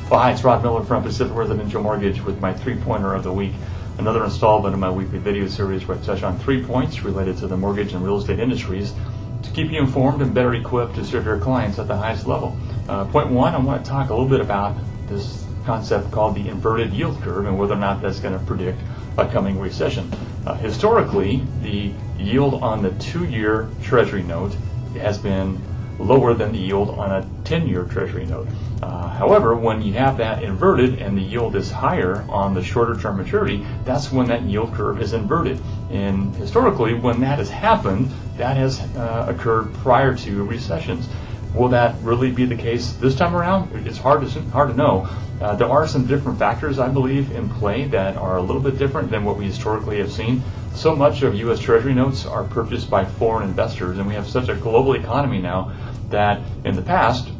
Well, hi, it's Rod Miller from Pacific Residential Mortgage with my three-pointer of the week, another installment of my weekly video series where I touch on 3 points related to the mortgage and real estate industries to keep you informed and better equipped to serve your clients at the highest level. Point one, I want to talk a little bit about this concept called the inverted yield curve and whether or not that's going to predict a coming recession. Historically, the yield on the 2-year Treasury note has been lower than the yield on a 10-year Treasury note. However, when you have that inverted and the yield is higher on the shorter term maturity, that's when that yield curve is inverted. And historically, when that has happened, that has occurred prior to recessions. Will that really be the case this time around? It's hard to know. There are some different factors, I believe, in play that are a little bit different than what we historically have seen. So much of U.S. Treasury notes are purchased by foreign investors, and we have such a global economy now that in the past,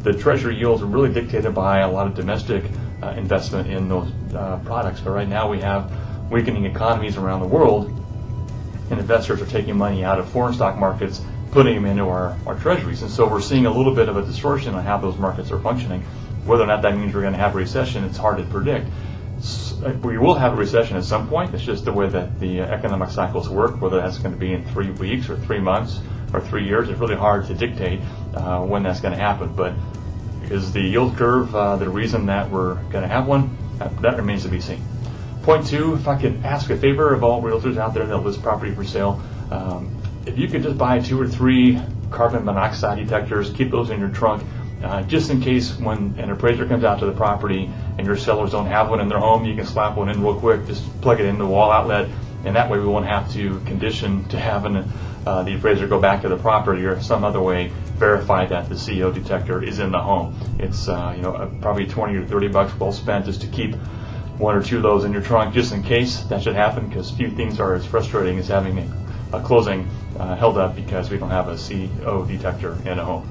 the Treasury yields are really dictated by a lot of domestic investment in those products. But right now we have weakening economies around the world, and investors are taking money out of foreign stock markets, putting them into our treasuries. And so we're seeing a little bit of a distortion on how those markets are functioning. Whether or not that means we're going to have a recession, it's hard to predict. We will have a recession at some point. It's just the way that the economic cycles work. Whether that's going to be in 3 weeks or 3 months or 3 years, it's really hard to dictate when that's going to happen. But is the yield curve the reason that we're going to have one? That remains to be seen. Point two, if I could ask a favor of all realtors out there that list property for sale, if you could just buy 2 or 3 carbon monoxide detectors, keep those in your trunk, just in case when an appraiser comes out to the property and your sellers don't have one in their home, you can slap one in real quick, just plug it in the wall outlet, and that way we won't have to condition to having the appraiser go back to the property or some other way verify that the CO detector is in the home. It's probably 20 or 30 bucks well spent just to keep 1 or 2 of those in your trunk just in case that should happen, because few things are as frustrating as having a closing held up because we don't have a CO detector in a home.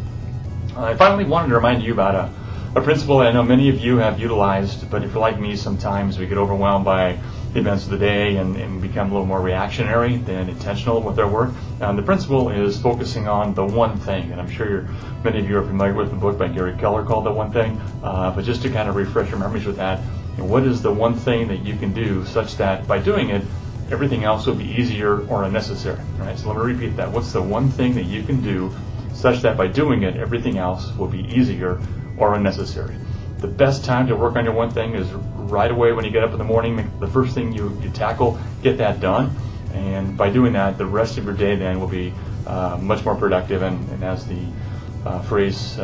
I finally wanted to remind you about a principle that I know many of you have utilized, but if you're like me, sometimes we get overwhelmed by the events of the day and become a little more reactionary than intentional with our work. The principle is focusing on the one thing, and I'm sure many of you are familiar with the book by Gary Keller called The One Thing, but just to kind of refresh your memories with that, what is the one thing that you can do such that by doing it, everything else will be easier or unnecessary, right? So let me repeat that. What's the one thing that you can do such that by doing it, everything else will be easier or unnecessary? The best time to work on your one thing is right away when you get up in the morning. The first thing you tackle, get that done. And by doing that, the rest of your day then will be much more productive. And as the phrase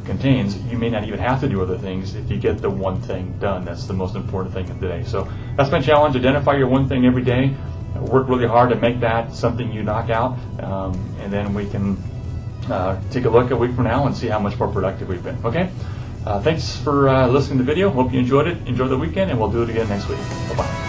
contains, you may not even have to do other things if you get the one thing done. That's the most important thing of the day. So that's my challenge. Identify your one thing every day. Work really hard to make that something you knock out. And then we can take a look a week from now and see how much more productive we've been. Okay? Thanks for listening to the video. Hope you enjoyed it. Enjoy the weekend, and we'll do it again next week. Bye-bye.